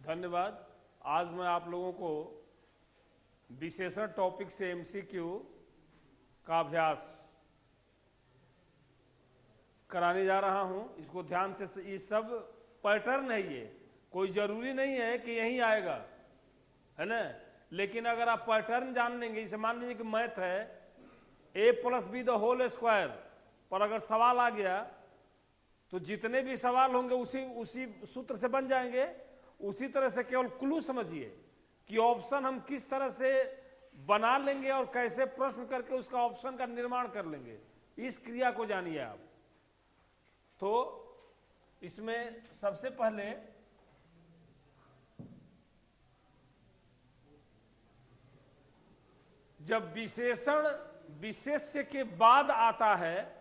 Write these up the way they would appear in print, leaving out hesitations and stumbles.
धन्यवाद। आज मैं आप लोगों को विशेषण टॉपिक से एमसीक्यू का अभ्यास कराने जा रहा हूं। इसको ध्यान से, ये सब पैटर्न है, ये कोई जरूरी नहीं है कि यही आएगा, है ना। लेकिन अगर आप पैटर्न जान लेंगे, जैसे मान लीजिए कि मैथ है a+b² पर अगर सवाल आ गया तो जितने भी सवाल होंगे उसी सूत्र से बन जाएंगे। उसी तरह से केवल क्लू समझिए कि ऑप्शन हम किस तरह से बना लेंगे और कैसे प्रश्न करके उसका ऑप्शन का निर्माण कर लेंगे, इस क्रिया को जानिए आप। तो इसमें सबसे पहले जब विशेषण विशेष्य के बाद आता है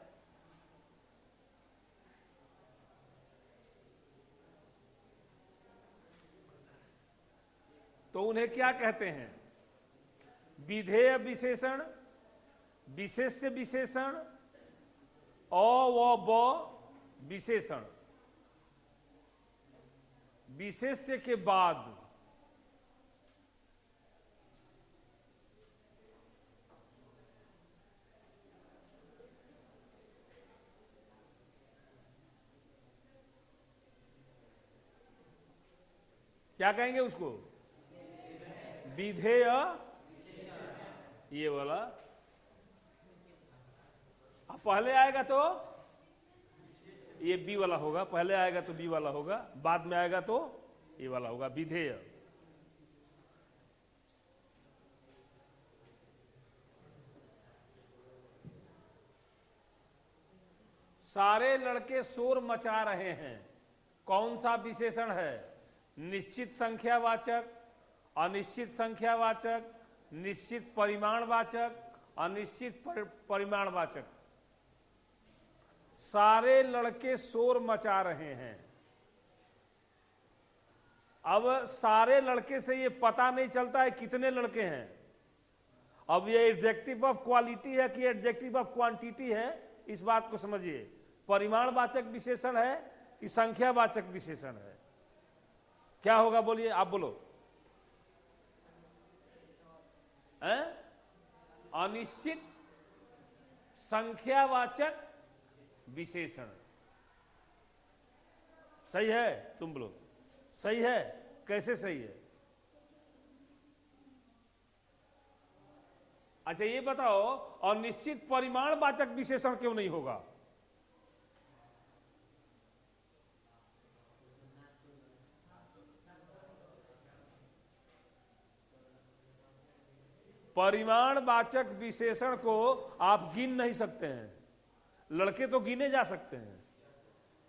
तो उन्हें क्या कहते हैं? विधेय विशेषण, विशेष्य विशेषण, अ व ब विशेषण। विशेष्य के बाद क्या कहेंगे उसको? विधेय, ये वाला। अब पहले आएगा तो ये बी वाला होगा, पहले आएगा तो बी वाला होगा, बाद में आएगा तो ये वाला होगा, विधेय। सारे लड़के शोर मचा रहे हैं, कौन सा विशेषण है? निश्चित संख्यावाचक, अनिश्चित संख्यावाचक, निश्चित परिमाणवाचक, अनिश्चित परिमाणवाचक। सारे लड़के शोर मचा रहे हैं। अब सारे लड़के से ये पता नहीं चलता है कितने लड़के हैं। अब ये एडजेक्टिव ऑफ क्वालिटी है कि एडजेक्टिव ऑफ क्वांटिटी है, इस बात को समझिए। परिमाणवाचक विशेषण है कि संख्यावाचक विशेषण है? क्या होगा बोलिए, आप बोलो। अनिश्चित संख्यावाचक विशेषण। सही है? तुम बोलो सही है। कैसे सही है? अच्छा ये बताओ, अनिश्चित परिमाणवाचक विशेषण क्यों नहीं होगा? परिमाणवाचक विशेषण को आप गिन नहीं सकते हैं। लड़के तो गिने जा सकते हैं,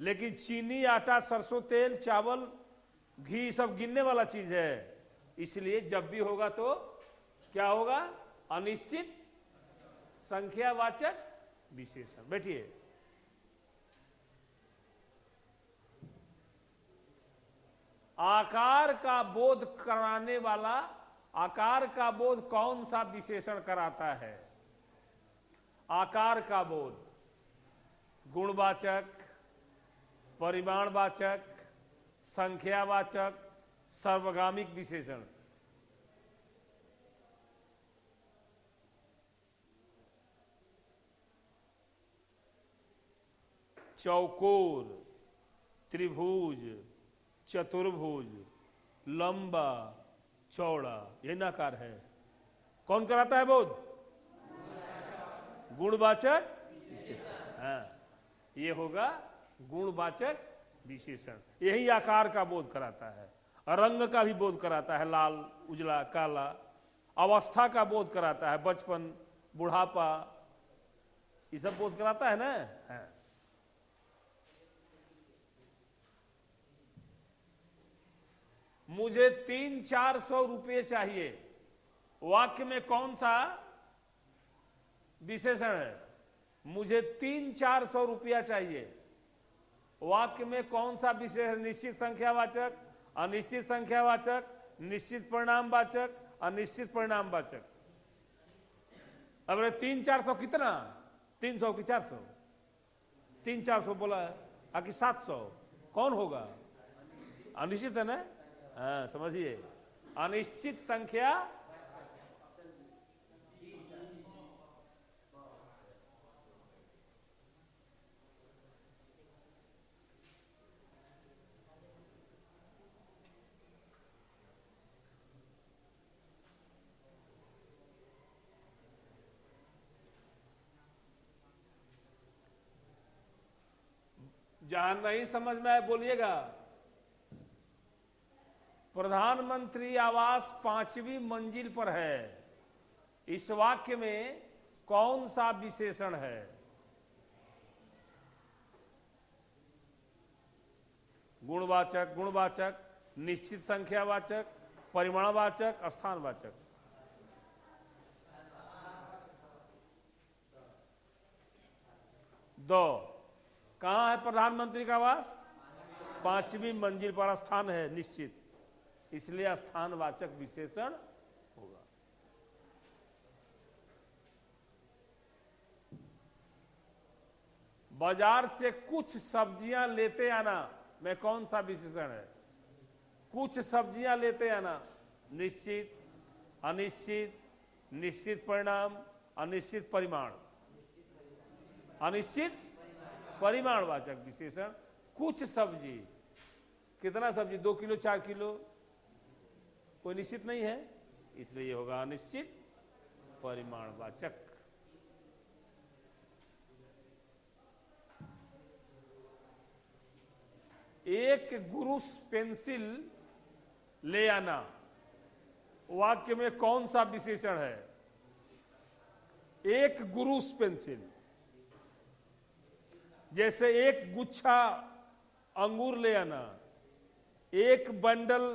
लेकिन चीनी, आटा, सरसों तेल, चावल, घी सब गिनने वाला चीज है। इसलिए जब भी होगा तो क्या होगा? अनिश्चित संख्यावाचक विशेषण। बैठिए। आकार का बोध कराने वाला, आकार का बोध कौन सा विशेषण कराता है? आकार का बोध गुणवाचक, परिमाणवाचक, संख्यावाचक, सार्वगामिक विशेषण। चौकोर, त्रिभुज, चतुर्भुज, लंबा, चौड़ा, यही नाकार है। कौन कराता है बोध? गुणवाचक विशेषण। हाँ, ये होगा गुणवाचक विशेषण। यही आकार का बोध कराता है। रंग का भी बोध कराता है, लाल, उजला, काला। अवस्था का बोध कराता है, बचपन, बुढ़ापा, ये सब बोध कराता है ना। हाँ। मुझे 300-400 रुपये चाहिए, वाक्य में कौन सा विशेषण है? मुझे 300-400 रुपया चाहिए, वाक्य में कौन सा विशेषण? निश्चित संख्यावाचक, अनिश्चित संख्यावाचक, निश्चित परिणामवाचक, अनिश्चित परिणामवाचक। अब 300-400 कितना? 300 की 400? 300-400 बोला है, आखिर 700 कौन होगा? अनिश्चित है ना। हाँ समझिए, अनिश्चित संख्या जहां नहीं समझ में आए बोलिएगा। प्रधानमंत्री आवास 5वीं मंजिल पर है, इस वाक्य में कौन सा विशेषण है? गुणवाचक, गुणवाचक, निश्चित संख्यावाचक, परिमाणवाचक, स्थानवाचक। दो। कहां है प्रधानमंत्री का आवास? 5वीं मंजिल पर, स्थान है निश्चित, इसलिए स्थानवाचक विशेषण होगा। बाजार से कुछ सब्जियां लेते आना में कौन सा विशेषण है? कुछ सब्जियां लेते आना, निश्चित, अनिश्चित, निश्चित परिणाम, अनिश्चित परिमाण, अनिश्चित परिमाणवाचक विशेषण। कुछ सब्जी, कितना सब्जी? 2 किलो, 4 किलो, कोई निश्चित नहीं है, इसलिए ये होगा अनिश्चित परिमाणवाचक। एक गुरुस पेंसिल ले आना, वाक्य में कौन सा विशेषण है? एक गुरुस पेंसिल, जैसे एक गुच्छा अंगूर ले आना, एक बंडल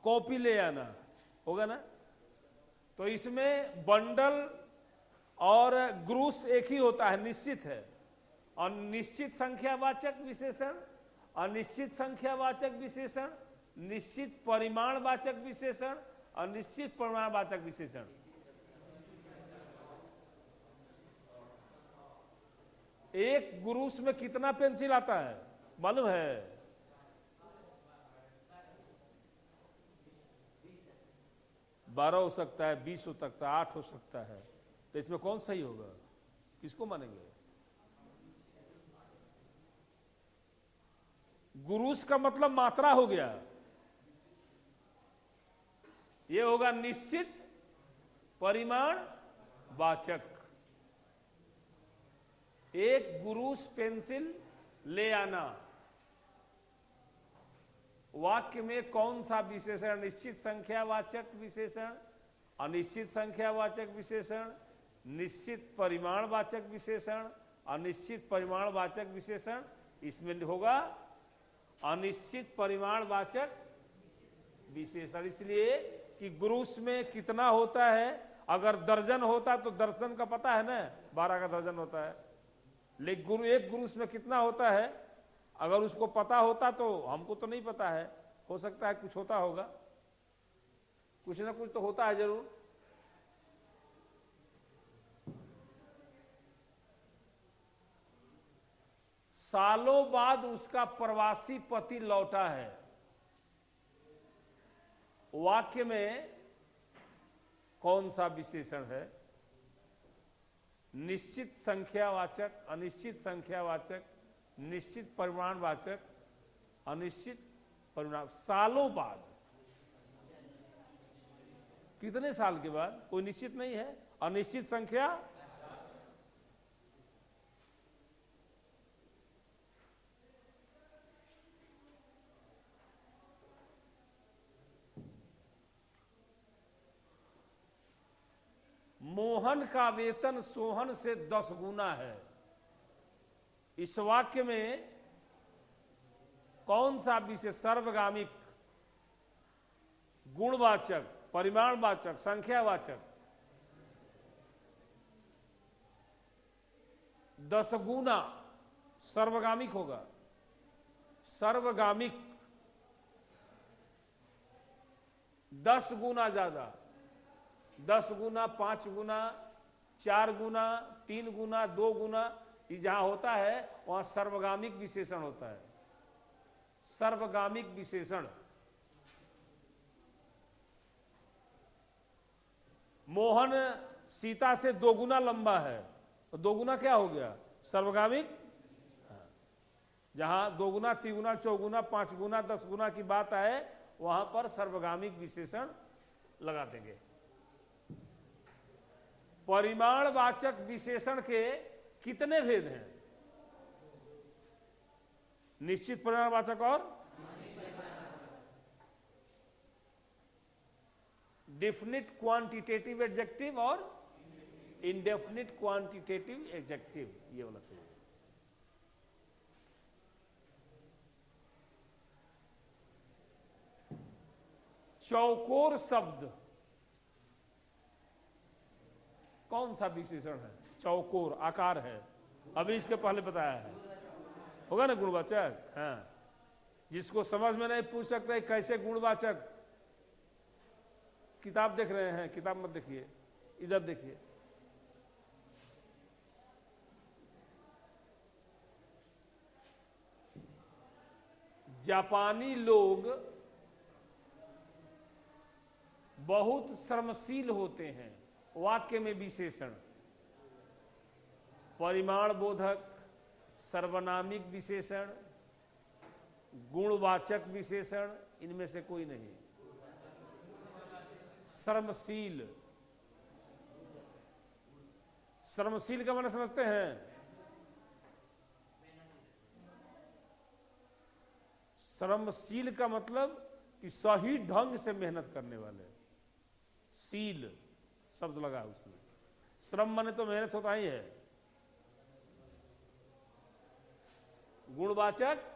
कॉपी ले आना, होगा ना? तो इसमें बंडल और ग्रूस एक ही होता है, निश्चित है। और निश्चित संख्यावाचक विशेषण, अनिश्चित संख्यावाचक विशेषण, निश्चित परिमाणवाचक विशेषण, अनिश्चित परिमाणवाचक विशेषण। एक गुरूस में कितना पेंसिल आता है मालूम है? 12 हो सकता है, 20 हो सकता है, 8 हो सकता है। तो इसमें कौन सही होगा? किसको मानेंगे? गुरूस का मतलब मात्रा हो गया, ये होगा निश्चित परिमाण वाचक। एक गुरूस पेंसिल ले आना, वाक्य में कौन सा विशेषण? निश्चित संख्यावाचक विशेषण, अनिश्चित संख्यावाचक विशेषण, निश्चित परिमाणवाचक विशेषण, अनिश्चित परिमाणवाचक विशेषण। इसमें होगा अनिश्चित परिमाणवाचक विशेषण, इसलिए कि गुरूस में कितना होता है। अगर दर्जन होता तो दर्जन का पता है ना, 12 का दर्जन होता है। लेकिन एक गुरूस में कितना होता है, अगर उसको पता होता तो, हमको तो नहीं पता है, हो सकता है कुछ होता होगा, कुछ ना कुछ तो होता है जरूर। सालों बाद उसका प्रवासी पति लौटा है, वाक्य में कौन सा विशेषण है? निश्चित संख्यावाचक, अनिश्चित संख्यावाचक, निश्चित परिमाणवाचक, अनिश्चित परिमाण। सालों बाद, कितने साल के बाद? कोई निश्चित नहीं है, अनिश्चित संख्या। मोहन का वेतन सोहन से 10 गुना है, इस वाक्य में कौन सा विशेष? सर्वगामिक, गुणवाचक, परिमाणवाचक, संख्यावाचक। 10 गुना सर्वगामिक होगा, सर्वगामिक 10 गुना ज्यादा, 10 गुना, 5 गुना, 4 गुना, 3 गुना, 2 गुना, ये जहां होता है वहां सर्वगामिक विशेषण होता है। सर्वगामिक विशेषण। मोहन सीता से दोगुना लंबा है, तो दोगुना क्या हो गया? सर्वगामिक। जहां दोगुना, तिगुना, चौगुना, 5 गुना, 10 गुना की बात आए वहां पर सर्वगामिक विशेषण लगा देंगे। परिमाणवाचक विशेषण के कितने भेद हैं? निश्चित परिमाणवाचक और डेफिनिट क्वांटिटेटिव एडजेक्टिव और इंडेफिनिट क्वांटिटेटिव एडजेक्टिव, ये होना चाहिए। चौकोर शब्द कौन सा विशेषण है? चौकोर आकार है, अभी इसके पहले बताया है, होगा ना गुणवाचक। हाँ, जिसको समझ में नहीं पूछ सकते कैसे गुणवाचक। किताब देख रहे हैं, किताब मत देखिए, इधर देखिए। जापानी लोग बहुत श्रमशील होते हैं। वाक्य में विशेषण परिमाण बोधक, सर्वनामिक विशेषण, गुणवाचक विशेषण, इनमें से कोई नहीं। श्रमशील, श्रमशील का माने समझते हैं? श्रमशील का मतलब कि सही ढंग से मेहनत करने वाले। शील शब्द लगा उसमें। श्रम माने तो मेहनत होता ही है। गुणवाचक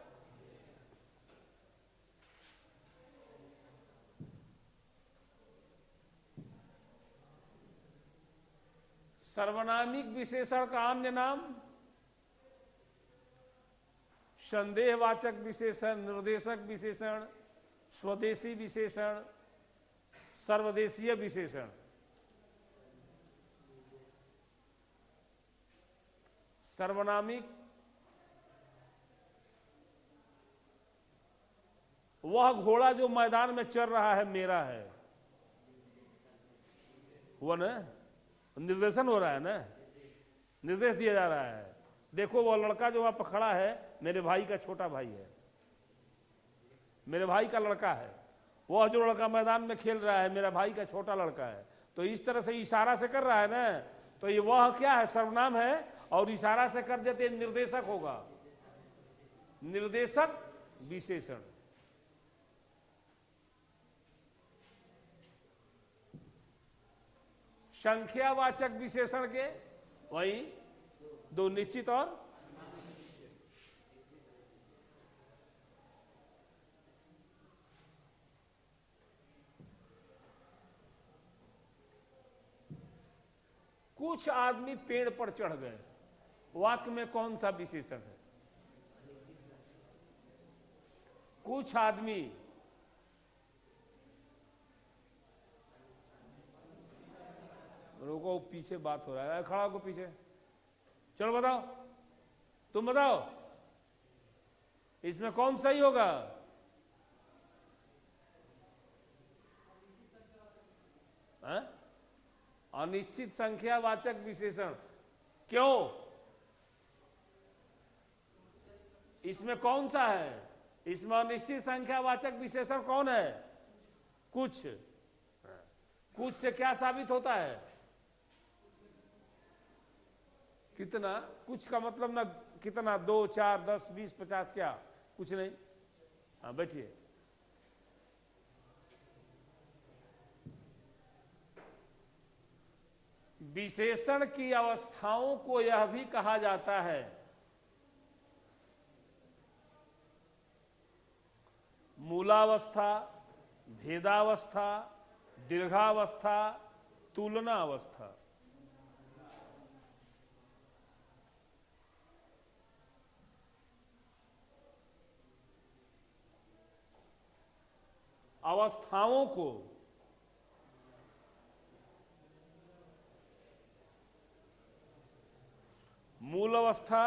सर्वनामिक विशेषण का अन्य नाम संदेहवाचक विशेषण, निर्देशक विशेषण, स्वदेशी विशेषण, सर्वदेशीय विशेषण। सर्वनामिक वह घोड़ा जो मैदान में चल रहा है मेरा है, वो ना निर्देशन हो रहा है ना, निर्देश दिया जा रहा है। देखो वो लड़का जो वहां पर खड़ा है मेरे भाई का छोटा भाई है, मेरे भाई का लड़का है। वह जो लड़का मैदान में खेल रहा है मेरा भाई का छोटा लड़का है। तो इस तरह से इशारा से कर रहा है ना, तो ये वह क्या है? सर्वनाम है। और इशारा से कर देते निर्देशक होगा, निर्देशक विशेषण। संख्यावाचक विशेषण के वही दो निश्चित और कुछ आदमी पेड़ पर चढ़ गए, वाक्य में कौन सा विशेषण है? कुछ आदमी, रुको पीछे बात हो रहा है, खड़ा हो पीछे, चलो बताओ, तुम बताओ इसमें कौन सही होगा? अनिश्चित संख्यावाचक विशेषण। क्यों? इसमें कौन सा है? इसमें अनिश्चित संख्यावाचक विशेषण कौन है? कुछ। कुछ से क्या साबित होता है? कितना? कुछ का मतलब ना कितना, 2, 4, 10, 20, 50, क्या? कुछ नहीं। हाँ बैठिए। विशेषण की अवस्थाओं को यह भी कहा जाता है मूलावस्था, भेदावस्था, दीर्घावस्था, तुलनावस्था। अवस्थाओं को मूल अवस्था,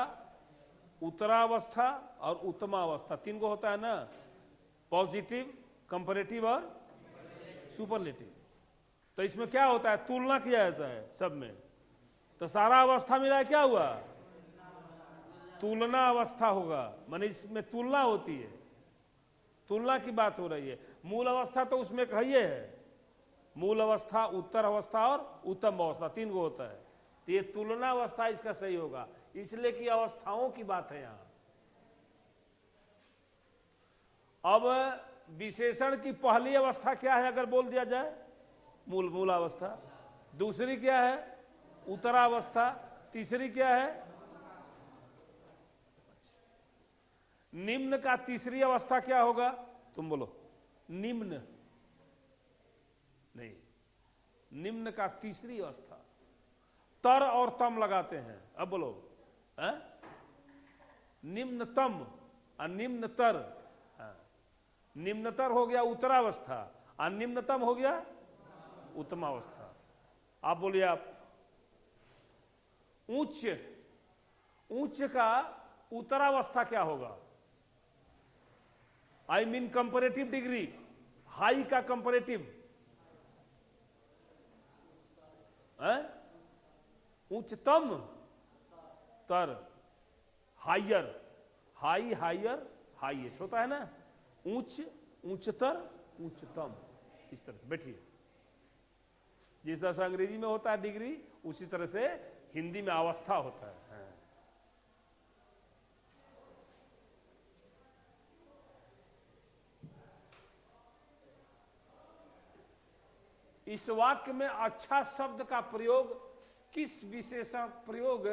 उत्तरावस्था और उत्तमावस्था, तीन को होता है ना, पॉजिटिव, कंपैरेटिव और सुपरलेटिव। तो इसमें क्या होता है, तुलना किया जाता है सब में। तो सारा अवस्था मिला क्या हुआ, तुलना अवस्था होगा, माने इसमें तुलना होती है, तुलना की बात हो रही है। मूल अवस्था तो उसमें कहिए है, मूल अवस्था, उत्तर अवस्था और उत्तम अवस्था, तीन को होता है। तो ये तुलना अवस्था इसका सही होगा, इसलिए कि अवस्थाओं की बात है यहां। अब विशेषण की पहली अवस्था क्या है अगर बोल दिया जाए, मूलावस्था। दूसरी क्या है, उत्तरावस्था। तीसरी क्या है, निम्न का तीसरी अवस्था क्या होगा, तुम बोलो। निम्न नहीं, निम्न का तीसरी अवस्था, तर और तम लगाते हैं। अब बोलो है? निम्नतम और निम्नतर। निम्नतर हो गया उत्तरावस्था और निम्नतम हो गया उत्तमावस्था। आप बोलिए, आप उच्च, उच्च का उत्तरावस्था क्या होगा, I mean comparative degree, high का कंपैरेटिव, उच्चतम, तर, हायर, हाई, हायर, हाईएस्ट होता है ना, उच्च, उच्चतर, उच्चतम, इस तरह से बैठिए। जिस तरह से अंग्रेजी में होता है डिग्री, उसी तरह से हिंदी में अवस्था होता है। इस वाक्य में अच्छा शब्द का प्रयोग किस विशेषण प्रयोग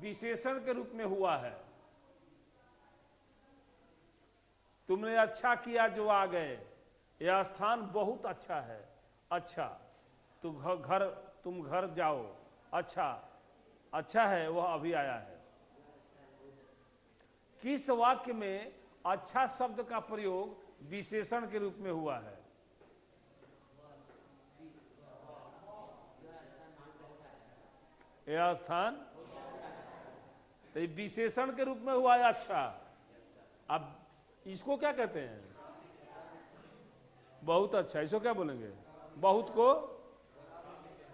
विशेषण के रूप में हुआ है। तुमने अच्छा किया जो आ गए, यह स्थान बहुत अच्छा है। अच्छा, तुम घर जाओ, अच्छा, अच्छा है वह अभी आया है। किस वाक्य में अच्छा शब्द का प्रयोग विशेषण के रूप में हुआ है। यह स्थान तो विशेषण के रूप में हुआ है अच्छा। अब इसको क्या कहते हैं, बहुत अच्छा, इसको क्या बोलेंगे, बहुत को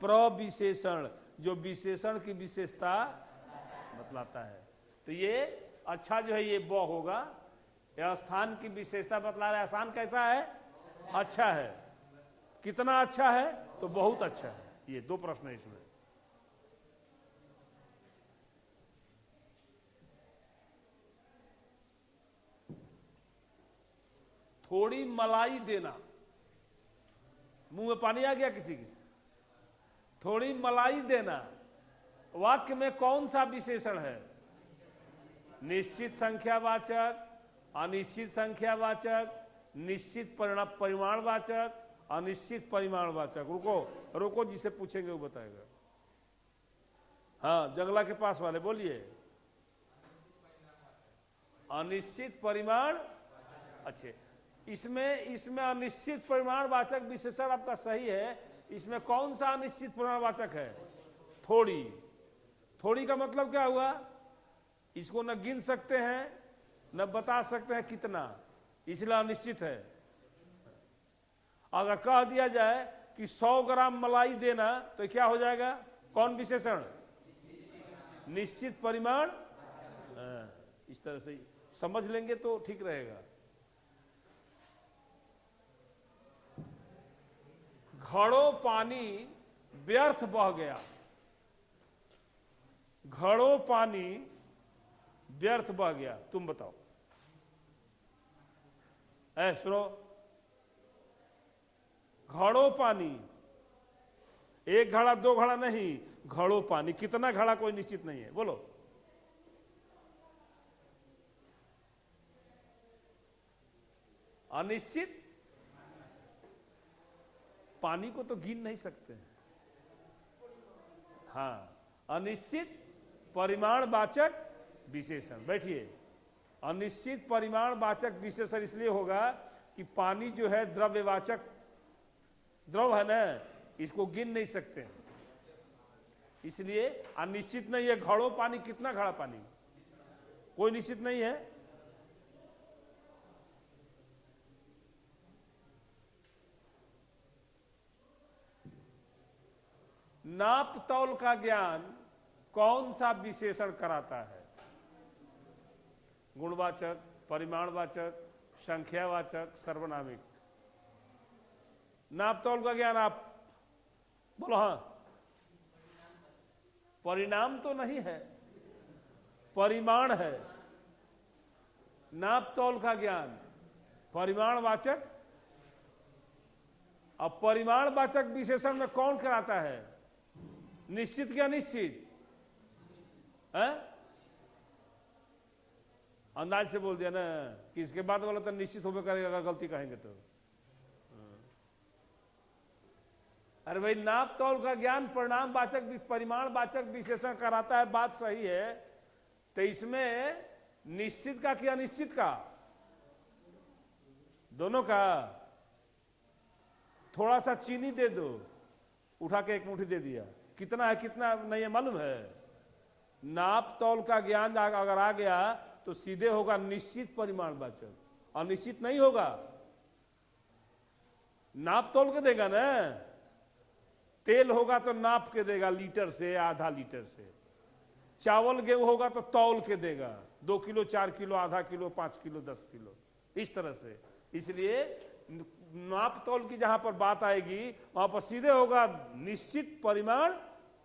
प्रविशेषण, जो विशेषण की विशेषता बतलाता है। तो ये अच्छा जो है ये ब होगा, यह स्थान की विशेषता बतला रहा है। स्थान कैसा है, अच्छा है। कितना अच्छा है, तो बहुत अच्छा है। ये दो प्रश्न है इसमें। थोड़ी मलाई देना, मुंह में पानी आ गया किसी की। थोड़ी मलाई देना वाक्य में कौन सा विशेषण है, निश्चित संख्यावाचक, अनिश्चित संख्यावाचक, निश्चित परिमाणवाचक, अनिश्चित परिमाणवाचक। रुको रुको, जिसे पूछेंगे वो बताएगा। हाँ, जंगला के पास वाले बोलिए। अनिश्चित परिमाण, अच्छे, इसमें अनिश्चित परिमाणवाचक विशेषण आपका सही है। इसमें कौन सा अनिश्चित परिमाणवाचक है, थोड़ी। थोड़ी का मतलब क्या हुआ, इसको न गिन सकते हैं न बता सकते हैं कितना, इसलिए अनिश्चित है। अगर कह दिया जाए कि 100 ग्राम मलाई देना, तो क्या हो जाएगा, कौन विशेषण, निश्चित परिमाण। इस तरह से समझ लेंगे तो ठीक रहेगा। घड़ों पानी व्यर्थ बह गया, घड़ों पानी व्यर्थ बह गया, तुम बताओ। सुनो, घड़ों पानी, एक घड़ा दो घड़ा नहीं, घड़ों पानी। कितना घड़ा कोई निश्चित नहीं है, बोलो। अनिश्चित, पानी को तो गिन नहीं सकते। हाँ, अनिश्चित परिमाणवाचक विशेषण। बैठिए। अनिश्चित परिमाणवाचक विशेषण इसलिए होगा कि पानी जो है द्रव्यवाचक, द्रव है ना, इसको गिन नहीं सकते, इसलिए अनिश्चित नहीं है। घड़ों पानी, कितना घड़ा पानी, कोई निश्चित नहीं है। नाप तौल का ज्ञान कौन सा विशेषण कराता है? गुणवाचक, परिमाणवाचक, संख्यावाचक, सर्वनामिक। नाप तौल का ज्ञान आप बोलो। हाँ, परिणाम तो नहीं है, परिमाण है। नाप तौल का ज्ञान परिमाणवाचक। अब परिमाणवाचक विशेषण में कौन कराता है? निश्चित क्या निश्चित है? अंदाज से बोल दिया ना कि इसके बाद वाला तो निश्चित होकर करेगा अगर गलती कहेंगे तो। अरे भाई, नाप तौल का ज्ञान परिणाम वाचक परिमाण वाचक विशेषण कराता है, बात सही है। तो इसमें निश्चित का क्या अनिश्चित का? दोनों का। थोड़ा सा चीनी दे दो, उठा के एक मुट्ठी दे दिया, कितना है कितना नहीं है मालूम है? नाप तौल का ज्ञान अगर आ गया तो सीधे होगा निश्चित परिमाणवाचक, अनिश्चित नहीं होगा। नाप तौल के देगा ना। तेल होगा तो नाप के देगा, लीटर से, आधा लीटर से। चावल गेहूं होगा तो तौल के देगा, 2 किलो, 4 किलो, आधा किलो, 5 किलो, 10 किलो, इस तरह से। इसलिए नाप तौल की जहां पर बात आएगी वहां पर सीधे होगा निश्चित परिमाण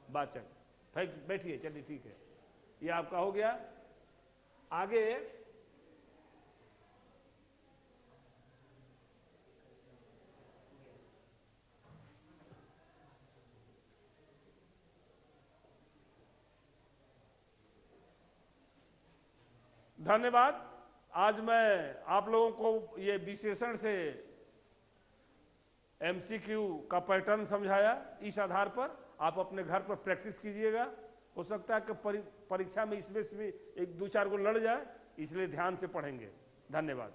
वाचक। बैठिए, चलिए ठीक है, ये आपका हो गया। आगे धन्यवाद। आज मैं आप लोगों को ये विशेषण से एमसीक्यू का पैटर्न समझाया। इस आधार पर आप अपने घर पर प्रैक्टिस कीजिएगा। हो सकता है कि परीक्षा में इसमें से भी 1-2-4 को लड़ जाए, इसलिए ध्यान से पढ़ेंगे। धन्यवाद।